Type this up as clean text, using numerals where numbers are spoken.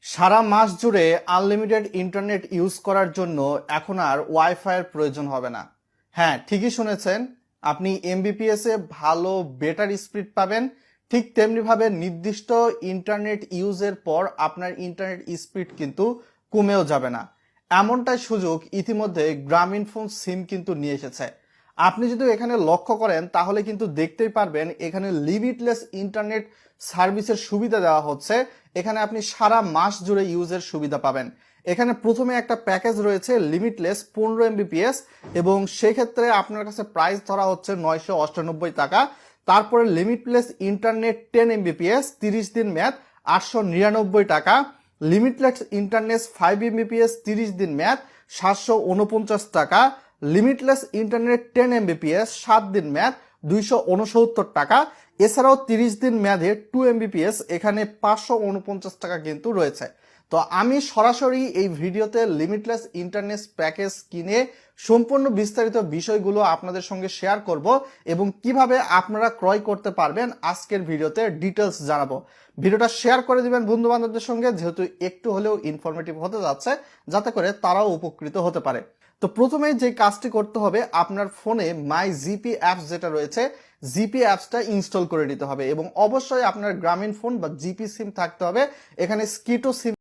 সারা মাস জুড়ে unlimited internet use করার জন্য এখন আর ওয়াইফাইয়ের প্রয়োজন হবে না। হ্যাঁ, ঠিকই শুনেছেন। আপনি এমবিপিএস এ ভালো বেটার স্পিড পাবেন। ঠিক তেমনিভাবে নির্দিষ্ট ইন্টারনেট ইউজের পর আপনার ইন্টারনেট স্পিড কিন্তু কমেও যাবে না। এমনটাই সুযোগ ইতিমধ্যে গ্রামীণফোন সিম কিন্তু নিয়ে এসেছে। আপনি যদি এখানে লক্ষ্য করেন তাহলে কিন্তু দেখতেই পারবেন এখানে লিমিটলেস ইন্টারনেট সার্ভিসের সুবিধা দেওয়া হচ্ছে। এখানে আপনি সারা মাস জুড়ে ইউজের সুবিধা পাবেন। এখানে প্রথমে একটা প্যাকেজ রয়েছে লিমিটলেস 15 MBPS, এবং সেক্ষেত্রে আপনার কাছে প্রাইস ধরা হচ্ছে 998 টাকা। তারপরে লিমিটলেস ইন্টারনেট 10 MBPS 30 দিন মেয়াদ 899 টাকা। লিমিটলেস ইন্টারনেট 5 MBPS 30 দিন মেয়াদ 749 টাকা। লিমিটলেস ইন্টারনেট 10 MBPS 7 দিন মেয়াদ 269 টাকা। এছাড়াও 30 দিন মেয়াদে 2 MBPS এখানে 549 টাকা কিন্তু রয়েছে। তো আমি সরাসরি এই ভিডিওতে লিমিটলেস ইন্টারনেট প্যাকেজ কিনে সম্পূর্ণ বিস্তারিত বিষয়গুলো আপনাদের সঙ্গে শেয়ার করব এবং কিভাবে আপনারা ক্রয় করতে পারবেন আজকের ভিডিওতে ডিটেলস জানাবো। ভিডিওটা শেয়ার করে দিবেন বন্ধু বান্ধবদের সঙ্গে, যেহেতু একটু হলেও ইনফরমেটিভ হতে যাচ্ছে, যাতে করে তারাও উপকৃত হতে পারে। তো প্রথমে যে কাজটি করতে হবে, আপনার ফোনে মাই জিপি অ্যাপস যেটা রয়েছে, জিপি অ্যাপসটা ইনস্টল করে নিতে হবে এবং অবশ্যই আপনার গ্রামীণ ফোন বা জিপি সিম থাকতে হবে। এখানে স্কিটো সিম